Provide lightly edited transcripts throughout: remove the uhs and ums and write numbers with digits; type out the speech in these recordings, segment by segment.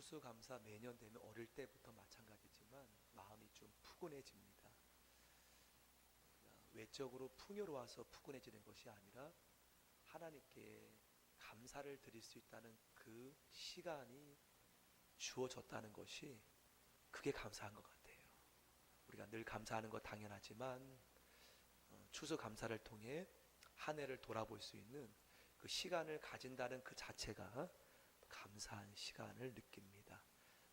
추수감사 매년 되면 어릴 때부터 마찬가지지만 마음이 좀 푸근해집니다. 외적으로 풍요로워서 푸근해지는 것이 아니라 하나님께 감사를 드릴 수 있다는 그 시간이 주어졌다는 것이 그게 감사한 것 같아요. 우리가 늘 감사하는 것 당연하지만 추수감사를 통해 한 해를 돌아볼 수 있는 그 시간을 가진다는 그 자체가 감사한 시간을 느낍니다.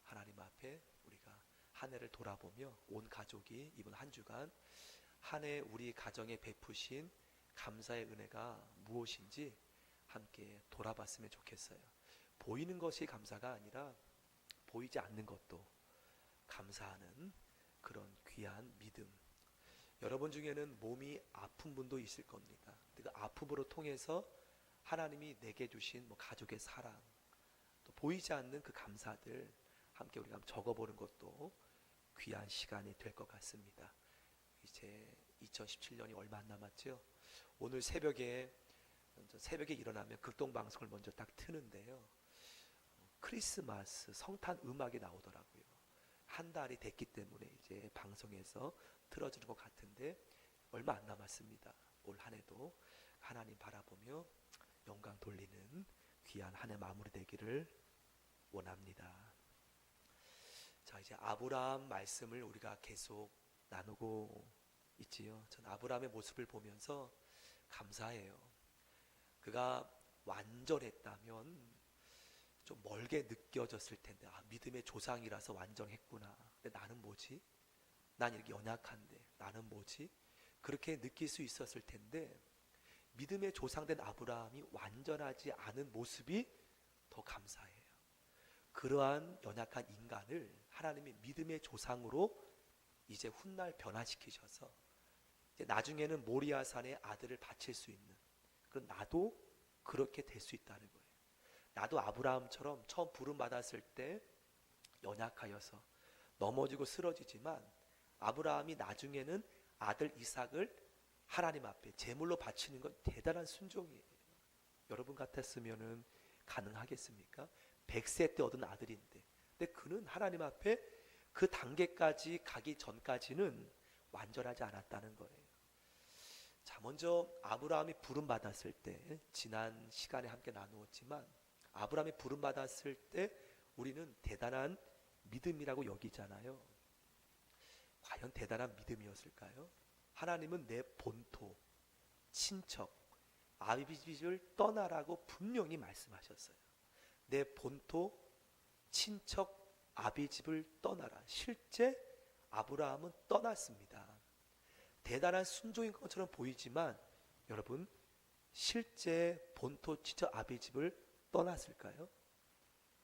하나님 앞에 우리가 한 해를 돌아보며 온 가족이 이번 한 주간 한 해 우리 가정에 베푸신 감사의 은혜가 무엇인지 함께 돌아봤으면 좋겠어요. 보이는 것이 감사가 아니라 보이지 않는 것도 감사하는 그런 귀한 믿음. 여러분 중에는 몸이 아픈 분도 있을 겁니다. 그 아픔으로 통해서 하나님이 내게 주신 가족의 사랑, 또 보이지 않는 그 감사들 함께 우리가 적어보는 것도 귀한 시간이 될 것 같습니다. 이제 2017년이 얼마 안 남았죠. 오늘 새벽에 일어나면 극동방송을 먼저 딱 트는데요, 크리스마스 성탄 음악이 나오더라고요. 한 달이 됐기 때문에 이제 방송에서 틀어주는 것 같은데 얼마 안 남았습니다. 올 한 해도 하나님 바라보며 영광 돌리는 귀한 한 해 마무리되기를 원합니다. 자, 이제 아브라함 말씀을 우리가 계속 나누고 있지요. 전 아브라함의 모습을 보면서 감사해요. 그가 완전했다면 좀 멀게 느껴졌을 텐데, 믿음의 조상이라서 완전했구나. 근데 나는 뭐지? 난 이렇게 연약한데 나는 뭐지? 그렇게 느낄 수 있었을 텐데, 믿음의 조상된 아브라함이 완전하지 않은 모습이 더 감사해요. 그러한 연약한 인간을 하나님이 믿음의 조상으로 이제 훗날 변화시키셔서 이제 나중에는 모리아산에 아들을 바칠 수 있는, 그럼 나도 그렇게 될 수 있다는 거예요. 나도 아브라함처럼 처음 부름 받았을 때 연약하여서 넘어지고 쓰러지지만 아브라함이 나중에는 아들 이삭을 하나님 앞에 제물로 바치는 건 대단한 순종이에요. 여러분 같았으면은 가능하겠습니까? 100세 때 얻은 아들인데, 근데 그는 하나님 앞에 그 단계까지 가기 전까지는 완전하지 않았다는 거예요. 자, 먼저 아브라함이 부름 받았을 때, 지난 시간에 함께 나누었지만 아브라함이 부름 받았을 때 우리는 대단한 믿음이라고 여기잖아요. 과연 대단한 믿음이었을까요? 하나님은 내 본토, 친척, 아비집을 떠나라고 분명히 말씀하셨어요. 내 본토, 친척, 아비집을 떠나라. 실제 아브라함은 떠났습니다. 대단한 순종인 것처럼 보이지만 여러분, 실제 본토, 친척, 아비집을 떠났을까요?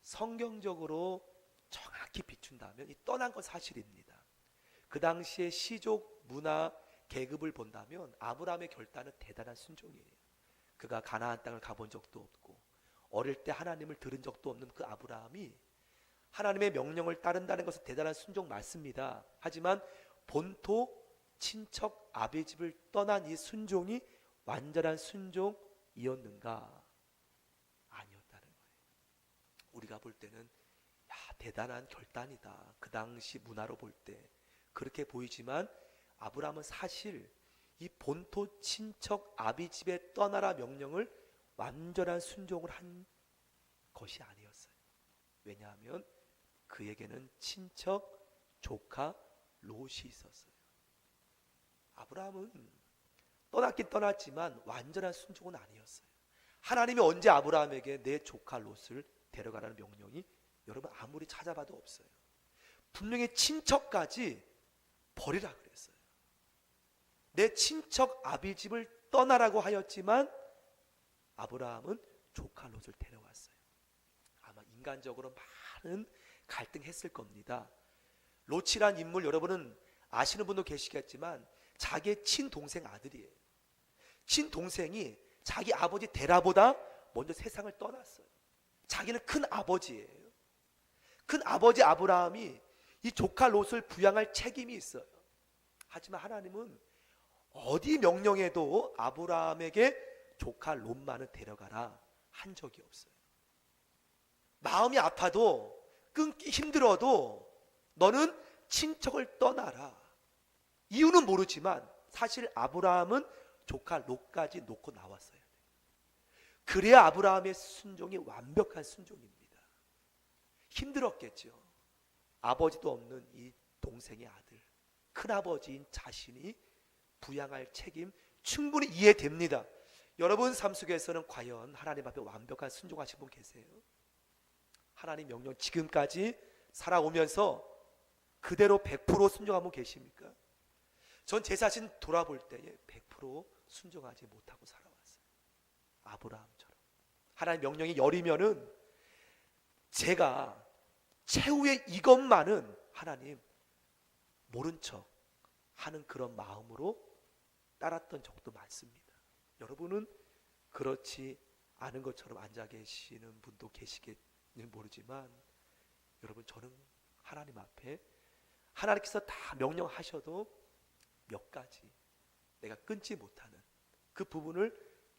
성경적으로 정확히 비춘다면 이 떠난 건 사실입니다. 그 당시의 시족 문화 계급을 본다면 아브라함의 결단은 대단한 순종이에요. 그가 가나안 땅을 가본 적도 없고 어릴 때 하나님을 들은 적도 없는 그 아브라함이 하나님의 명령을 따른다는 것은 대단한 순종 맞습니다. 하지만 본토, 친척, 아비집을 떠난 이 순종이 완전한 순종이었는가? 아니었다는 거예요. 우리가 볼 때는 대단한 결단이다. 그 당시 문화로 볼 때 그렇게 보이지만 아브라함은 사실 이 본토, 친척, 아비집에 떠나라 명령을 완전한 순종을 한 것이 아니었어요. 왜냐하면 그에게는 친척, 조카, 롯이 있었어요. 아브라함은 떠났긴 떠났지만 완전한 순종은 아니었어요. 하나님이 언제 아브라함에게 내 조카 롯을 데려가라는 명령이 여러분 아무리 찾아봐도 없어요. 분명히 친척까지 버리라 그랬어요. 내 친척 아비집을 떠나라고 하였지만 아브라함은 조카 롯을 데려왔어요. 아마 인간적으로 많은 갈등했을 겁니다. 롯이란 인물 여러분은 아시는 분도 계시겠지만 자기의 친동생 아들이에요. 친동생이 자기 아버지 데라보다 먼저 세상을 떠났어요. 자기는 큰 아버지예요. 큰 아버지 아브라함이 이 조카 롯을 부양할 책임이 있어요. 하지만 하나님은 어디 명령에도 아브라함에게 조카 롯만을 데려가라 한 적이 없어요. 마음이 아파도 끊기 힘들어도 너는 친척을 떠나라. 이유는 모르지만 사실 아브라함은 조카 롯까지 놓고 나왔어요. 그래야 아브라함의 순종이 완벽한 순종입니다. 힘들었겠죠. 아버지도 없는 이 동생의 아들, 큰아버지인 자신이 부양할 책임 충분히 이해됩니다. 여러분 삶 속에서는 과연 하나님 앞에 완벽한 순종하신 분 계세요? 하나님 명령 지금까지 살아오면서 그대로 100% 순종한 분 계십니까? 전 제 자신 돌아볼 때에 100% 순종하지 못하고 살아왔어요. 아브라함처럼 하나님 명령이 열이면은 제가 최후의 이것만은 하나님 모른 척 하는 그런 마음으로 따랐던 적도 많습니다. 여러분은 그렇지 않은 것처럼 앉아 계시는 분도 계시겠는지 모르지만 여러분, 저는 하나님 앞에 하나님께서 다 명령하셔도 몇 가지 내가 끊지 못하는 그 부분을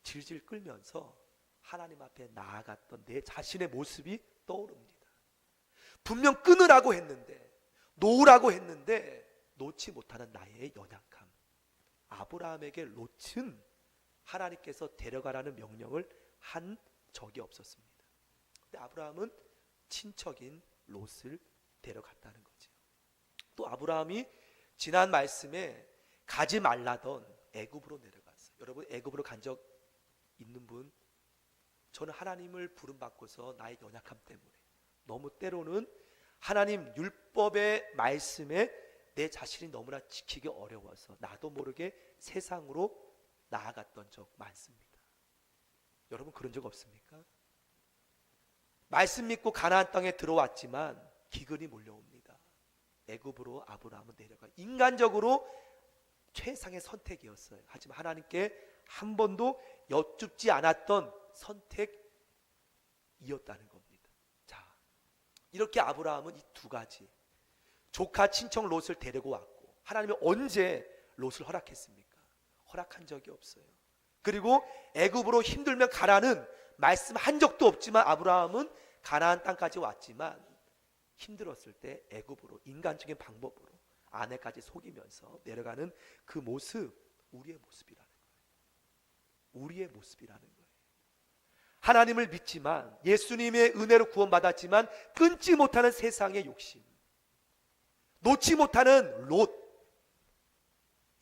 질질 끌면서 하나님 앞에 나아갔던 내 자신의 모습이 떠오릅니다. 분명 끊으라고 했는데, 놓으라고 했는데 놓지 못하는 나의 연약함. 아브라함에게 롯은 하나님께서 데려가라는 명령을 한 적이 없었습니다. 근데 아브라함은 친척인 롯을 데려갔다는 거죠. 또 아브라함이 지난 말씀에 가지 말라던 애굽으로 내려갔어요. 여러분, 애굽으로 간 적 있는 분? 저는 하나님을 부름받고서 나의 연약함 때문에 너무 때로는 하나님 율법의 말씀에 내 자신이 너무나 지키기 어려워서 나도 모르게 세상으로 나아갔던 적 많습니다. 여러분, 그런 적 없습니까? 말씀 믿고 가나안 땅에 들어왔지만 기근이 몰려옵니다. 애굽으로 아브라함은 내려가 인간적으로 최상의 선택이었어요. 하지만 하나님께 한 번도 여쭙지 않았던 선택이었다는 겁니다. 자, 이렇게 아브라함은 이 두 가지, 조카 친척 롯을 데리고 왔고, 하나님이 언제 롯을 허락했습니까? 허락한 적이 없어요. 그리고 애굽으로 힘들면 가라는 말씀한 적도 없지만 아브라함은 가나안 땅까지 왔지만 힘들었을 때 애굽으로 인간적인 방법으로 아내까지 속이면서 내려가는 그 모습, 우리의 모습이라는 거예요. 우리의 모습이라는 거예요. 하나님을 믿지만, 예수님의 은혜로 구원받았지만 끊지 못하는 세상의 욕심, 놓지 못하는 롯,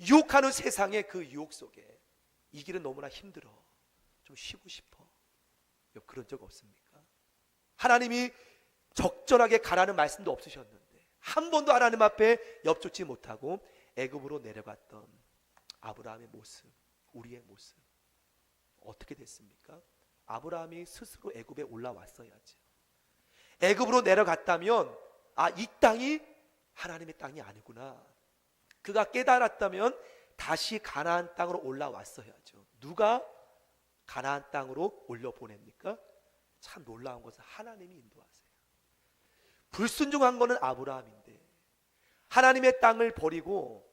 유혹하는 세상의 그 유혹 속에 이 길은 너무나 힘들어, 좀 쉬고 싶어. 그런 적 없습니까? 하나님이 적절하게 가라는 말씀도 없으셨는데 한 번도 하나님 앞에 엽쫓지 못하고 애굽으로 내려갔던 아브라함의 모습, 우리의 모습 어떻게 됐습니까? 아브라함이 스스로 애굽에 올라왔어야죠. 애굽으로 내려갔다면 이 땅이 하나님의 땅이 아니구나, 그가 깨달았다면 다시 가나안 땅으로 올라왔어야죠. 누가 가나안 땅으로 올려보냅니까? 참 놀라운 것은 하나님이 인도하세요. 불순종한 것은 아브라함인데 하나님의 땅을 버리고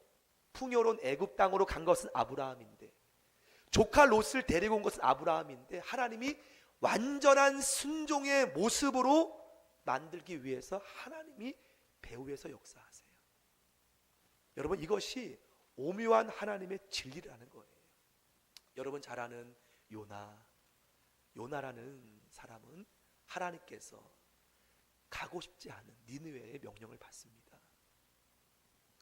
풍요로운 애굽 땅으로 간 것은 아브라함인데, 조카 롯을 데리고 온 것은 아브라함인데, 하나님이 완전한 순종의 모습으로 만들기 위해서 하나님이 배후에서 역사하세요. 여러분, 이것이 오묘한 하나님의 진리라는 거예요. 여러분 잘 아는 요나라는 사람은 하나님께서 가고 싶지 않은 니느웨의 명령을 받습니다.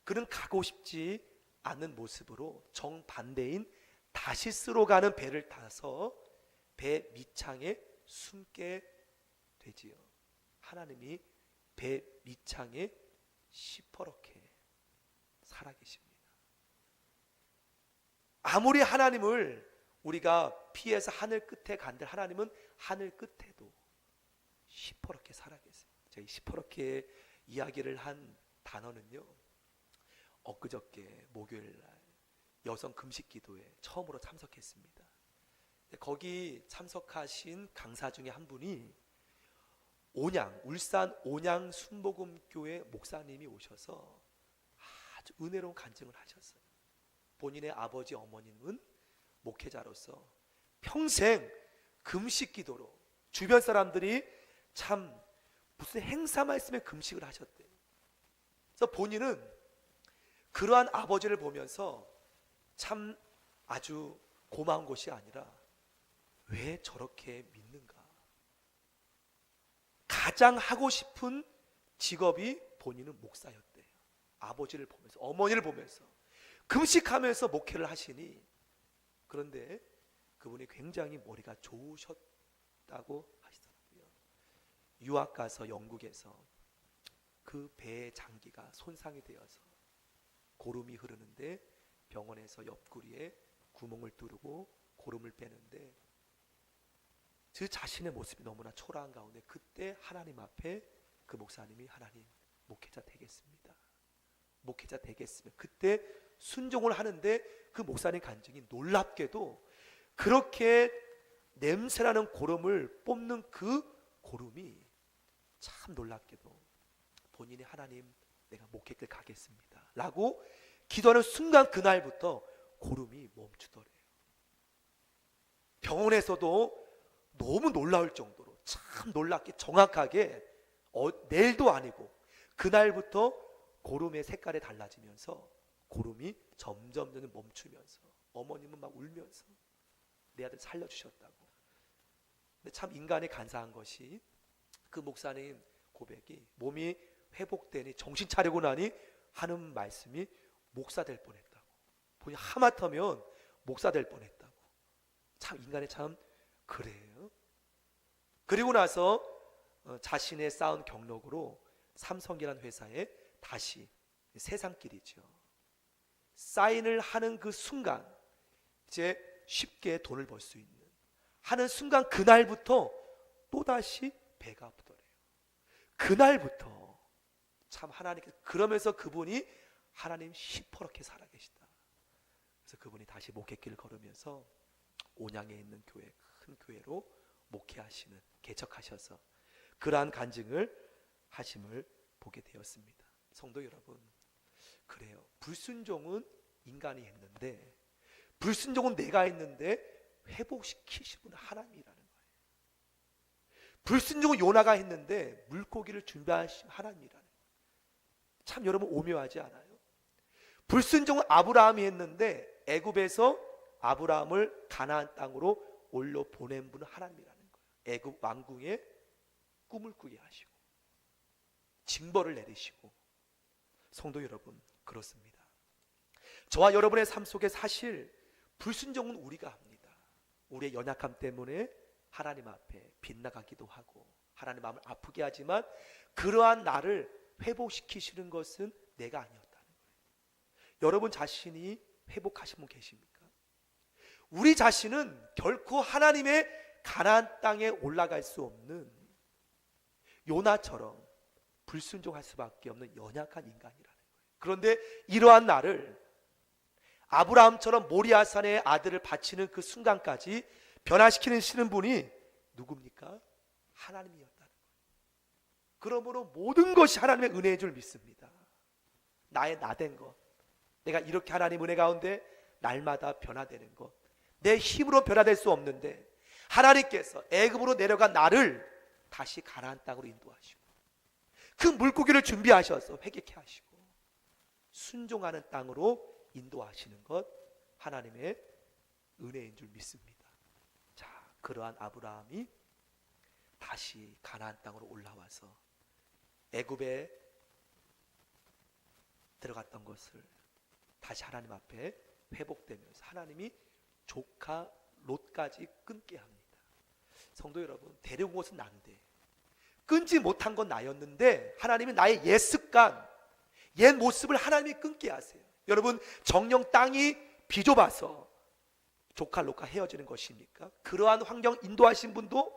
그는 가고 싶지 않은 모습으로 정반대인 다시스로 가는 배를 타서 배 밑창에 숨게 되지요. 하나님이 배 밑창에 시퍼렇게 살아계십니다. 아무리 하나님을 우리가 피해서 하늘 끝에 간들 하나님은 하늘 끝에도 시퍼렇게 살아계세요. 제가 시퍼렇게 이야기를 한 단어는요, 엊그저께 목요일날 여성 금식 기도에 처음으로 참석했습니다. 거기 참석하신 강사 중에 한 분이 울산 온양 순복음교회 목사님이 오셔서 아주 은혜로운 간증을 하셨어요. 본인의 아버지 어머님은 목회자로서 평생 금식 기도로 주변 사람들이 참 무슨 행사만 있으면 금식을 하셨대요. 그래서 본인은 그러한 아버지를 보면서 참 아주 고마운 것이 아니라 왜 저렇게 믿는가. 가장 하고 싶은 직업이 본인은 목사였대요. 아버지를 보면서, 어머니를 보면서 금식하면서 목회를 하시니, 그런데 그분이 굉장히 머리가 좋으셨다고 하시더라고요. 유학 가서 영국에서 그 배의 장기가 손상이 되어서 고름이 흐르는데 병원에서 옆구리에 구멍을 뚫고 고름을 빼는데 그 자신의 모습이 너무나 초라한 가운데 그때 하나님 앞에 그 목사님이 하나님 목회자 되겠습니다. 목회자 되겠으면 그때 순종을 하는데 그 목사님 간증이 놀랍게도 그렇게 냄새나는 고름을 뽑는 그 고름이 참 놀랍게도 본인이 하나님 내가 목회길 가겠습니다 라고 기도하는 순간 그날부터 고름이 멈추더래요. 병원에서도 너무 놀라울 정도로 참 놀랍게 정확하게 내일도 아니고 그날부터 고름의 색깔이 달라지면서 고름이 점점 멈추면서 어머님은 막 울면서 내 아들 살려주셨다고. 근데 참 인간이 간사한 것이 그 목사님 고백이 몸이 회복되니 정신 차리고 나니 하는 말씀이 목사 될 뻔했다고. 본인 하마터면 목사 될 뻔했다고. 참 인간이 참 그래요. 그리고 나서 자신의 쌓은 경력으로 삼성이라는 회사에 다시 세상길이죠. 사인을 하는 그 순간 이제 쉽게 돈을 벌 수 있는 하는 순간 그날부터 또다시 배가 아프더래요. 그날부터 참 하나님께서 그러면서 그분이 하나님 시퍼렇게 살아계시다. 그래서 그분이 다시 목회길을 걸으면서 온양에 있는 교회, 큰 교회로 목회하시는, 개척하셔서 그러한 간증을 하심을 보게 되었습니다. 성도 여러분, 그래요. 불순종은 인간이 했는데, 불순종은 내가 했는데 회복시키신 분은 하나님이라는 거예요. 불순종은 요나가 했는데 물고기를 준비하신 하나님이라는 거예요. 참 여러분 오묘하지 않아요? 불순종은 아브라함이 했는데 애굽에서 아브라함을 가나안 땅으로 올려 보낸 분은 하나님이라는 거예요. 애굽 왕궁에 꿈을 꾸게 하시고 징벌을 내리시고. 성도 여러분, 그렇습니다. 저와 여러분의 삶 속에 사실 불순종은 우리가 합니다. 우리의 연약함 때문에 하나님 앞에 빗나가기도 하고 하나님 마음을 아프게 하지만 그러한 나를 회복시키시는 것은 내가 아니었다는 거예요. 여러분 자신이 회복하신 분 계십니까? 우리 자신은 결코 하나님의 가나안 땅에 올라갈 수 없는 요나처럼 불순종할 수밖에 없는 연약한 인간이라는 거예요. 그런데 이러한 나를 아브라함처럼 모리아산의 아들을 바치는 그 순간까지 변화시키는 분이 누굽니까? 하나님이었다는 거예요. 그러므로 모든 것이 하나님의 은혜인 줄 믿습니다. 나의 나된 것, 내가 이렇게 하나님 은혜 가운데 날마다 변화되는 것, 내 힘으로 변화될 수 없는데 하나님께서 애굽으로 내려간 나를 다시 가나안 땅으로 인도하시고 그 물고기를 준비하셔서 회개케 하시고 순종하는 땅으로 인도하시는 것, 하나님의 은혜인 줄 믿습니다. 자, 그러한 아브라함이 다시 가나안 땅으로 올라와서 애굽에 들어갔던 것을 다시 하나님 앞에 회복되면서 하나님이 조카 롯까지 끊게 합니다. 성도 여러분, 데려온 것은 난데 끊지 못한 건 나였는데 하나님이 나의 옛 습관, 옛 모습을 하나님이 끊게 하세요. 여러분, 정령 땅이 비좁아서 조카 롯과 헤어지는 것입니까? 그러한 환경 인도하신 분도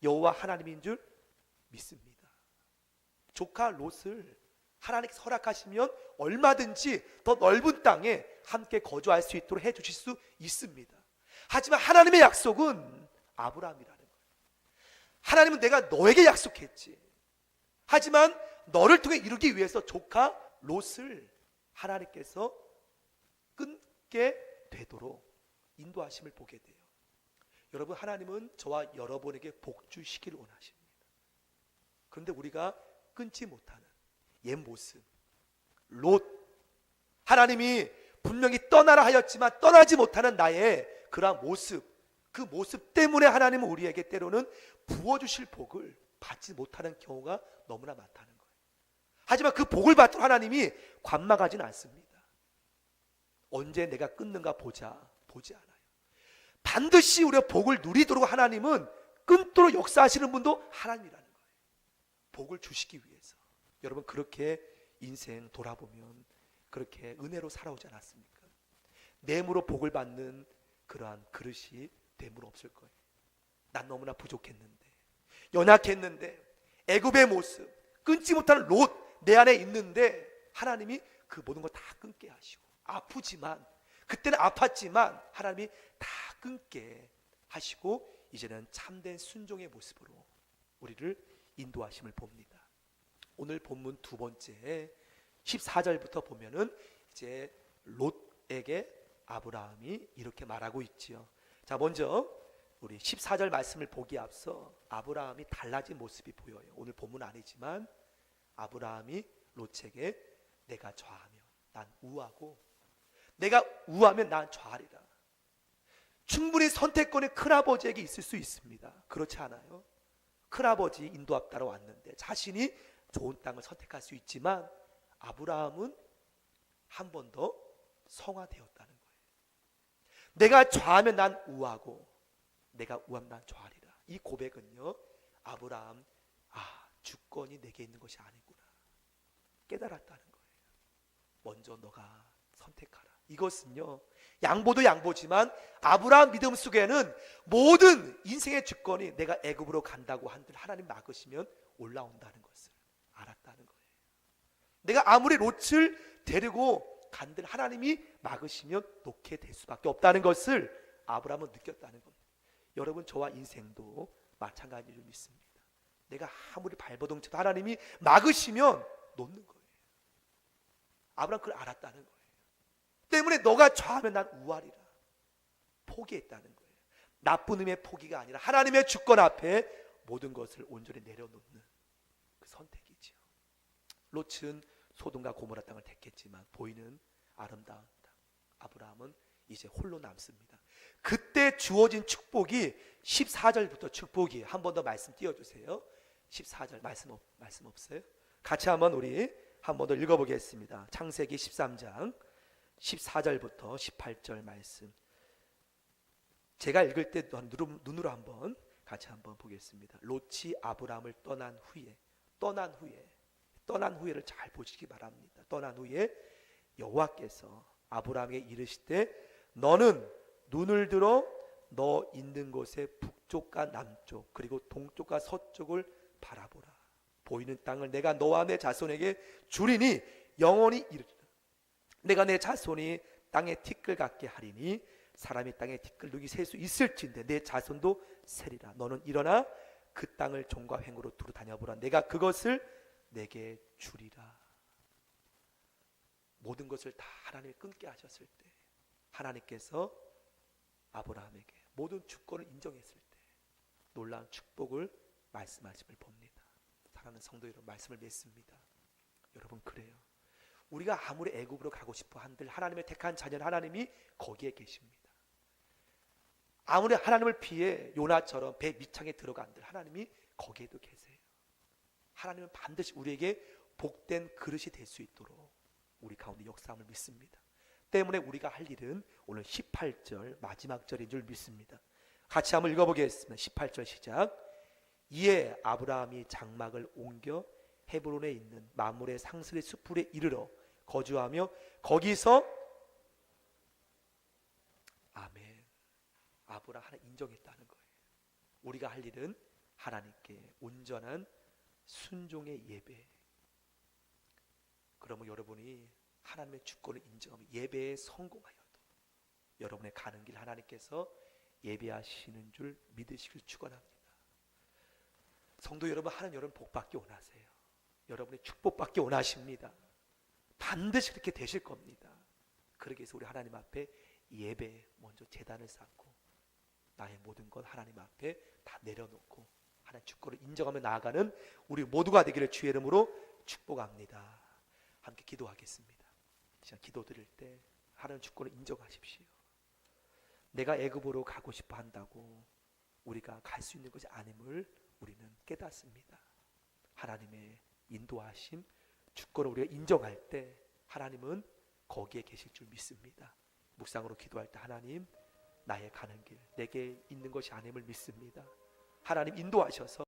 여호와 하나님인 줄 믿습니다. 조카 롯을 하나님께서 허락하시면 얼마든지 더 넓은 땅에 함께 거주할 수 있도록 해주실 수 있습니다. 하지만 하나님의 약속은 아브라함이라는 거예요. 하나님은 내가 너에게 약속했지. 하지만 너를 통해 이루기 위해서 조카 롯을 하나님께서 끊게 되도록 인도하심을 보게 돼요. 여러분, 하나님은 저와 여러분에게 복주시기를 원하십니다. 그런데 우리가 끊지 못하는 옛 모습, 롯, 하나님이 분명히 떠나라 하였지만 떠나지 못하는 나의 그러한 모습, 그 모습 때문에 하나님은 우리에게 때로는 부어주실 복을 받지 못하는 경우가 너무나 많다는 거예요. 하지만 그 복을 받도록 하나님이 관망하지는 않습니다. 언제 내가 끊는가 보지 않아요. 반드시 우리가 복을 누리도록 하나님은 끊도록 역사하시는 분도 하나님이라는 거예요. 복을 주시기 위해서. 여러분, 그렇게 인생 돌아보면 그렇게 은혜로 살아오지 않았습니까? 뇌물로 복을 받는 그러한 그릇이 되물 없을 거예요. 난 너무나 부족했는데, 연약했는데, 애굽의 모습, 끊지 못하는 롯 내 안에 있는데 하나님이 그 모든 걸 다 끊게 하시고, 아프지만, 그때는 아팠지만 하나님이 다 끊게 하시고 이제는 참된 순종의 모습으로 우리를 인도하심을 봅니다. 오늘 본문 두 번째 14절부터 보면은 이제 롯에게 아브라함이 이렇게 말하고 있지요. 자, 먼저 우리 14절 말씀을 보기에 앞서 아브라함이 달라진 모습이 보여요. 오늘 본문 아니지만 아브라함이 롯에게 내가 좌하면 난 우하고 내가 우하면 난 좌하리라. 충분히 선택권이 큰아버지에게 있을 수 있습니다. 그렇지 않아요? 큰아버지 인도합 따라 왔는데 자신이 좋은 땅을 선택할 수 있지만 아브라함은 한 번 더 성화되었다는 거예요. 내가 좌하면 난 우하고 내가 우하면 난 좌하리라. 이 고백은요, 아브라함, 주권이 내게 있는 것이 아니구나 깨달았다는 거예요. 먼저 너가 선택하라. 이것은요, 양보도 양보지만 아브라함 믿음 속에는 모든 인생의 주권이 내가 애굽으로 간다고 한들 하나님 막으시면 올라온다는 것을 알았다는 거예요. 내가 아무리 롯을 데리고 간들 하나님이 막으시면 놓게 될 수밖에 없다는 것을 아브라함은 느꼈다는 겁니다. 여러분, 저와 인생도 마찬가지로 믿습니다. 내가 아무리 발버둥 쳐도 하나님이 막으시면 놓는 거예요. 아브라함 그걸 알았다는 거예요. 때문에 너가 좌하면 난 우하리라. 포기했다는 거예요. 나쁜 의미의 포기가 아니라 하나님의 주권 앞에 모든 것을 온전히 내려놓는 그 선택이죠. 롯은 소돔과 고모라 땅을 택했지만 보이는 아름다운 땅, 아브라함은 이제 홀로 남습니다. 그때 주어진 축복이 14절부터 축복이 한 번 더 말씀 띄워주세요. 14절 말씀 없어요? 같이 한번 우리 한 번 더 읽어보겠습니다. 창세기 13장 14절부터 18절 말씀, 제가 읽을 때 눈으로 한번 같이 한번 보겠습니다. 롯이 아브라함을 떠난 후에를 잘 보시기 바랍니다. 떠난 후에 여호와께서 아브라함에게 이르시되 너는 눈을 들어 너 있는 곳의 북쪽과 남쪽 그리고 동쪽과 서쪽을 바라보라. 보이는 땅을 내가 너와 내 자손에게 주리니 영원히 이르리라. 내가 내 자손이 땅에 티끌 같게 하리니 사람이 땅에 티끌 누기 셀 수 있을진데 내 자손도 세리라. 너는 일어나 그 땅을 종과 횡으로 두루 다녀보라. 내가 그것을 내게 주리라. 모든 것을 다 하나님이 끊게 하셨을 때 하나님께서 아브라함에게 모든 주권을 인정했을 때 놀라운 축복을 말씀하심을 봅니다. 사랑하는 성도 여러분, 말씀을 맺습니다. 여러분, 그래요. 우리가 아무리 애굽으로 가고 싶어 한들 하나님의 택한 자녀는 하나님이 거기에 계십니다. 아무리 하나님을 피해 요나처럼 배 밑창에 들어간들 하나님이 거기에도 계세요. 하나님은 반드시 우리에게 복된 그릇이 될 수 있도록 우리 가운데 역사함을 믿습니다. 때문에 우리가 할 일은 오늘 18절 마지막 절인 줄 믿습니다. 같이 한번 읽어보겠습니다. 18절 시작. 이에 아브라함이 장막을 옮겨 헤브론에 있는 마므레 상슬의 숲으로 이르러 거주하며 거기서 아멘. 아브라함 하나 인정했다는 거예요. 우리가 할 일은 하나님께 온전한 순종의 예배. 그러면 여러분이 하나님의 주권을 인정하며 예배에 성공하여도 여러분의 가는 길 하나님께서 예배하시는 줄 믿으시길 축원합니다. 성도 여러분, 하나님 여러분 복받기 원하세요. 여러분의 축복받기 원하십니다. 반드시 그렇게 되실 겁니다. 그러기 위해서 우리 하나님 앞에 예배 먼저 제단을 쌓고 나의 모든 것 하나님 앞에 다 내려놓고 하나님 주권을 인정하며 나아가는 우리 모두가 되기를 주의 이름으로 축복합니다. 함께 기도하겠습니다. 시간 기도 드릴 때 하나님 주권을 인정하십시오. 내가 애굽으로 가고 싶어 한다고 우리가 갈 수 있는 것이 아님을 우리는 깨닫습니다. 하나님의 인도하심, 주권을 우리가 인정할 때 하나님은 거기에 계실 줄 믿습니다. 묵상으로 기도할 때 하나님, 나의 가는 길 내게 있는 것이 아님을 믿습니다. 하나님 인도하셔서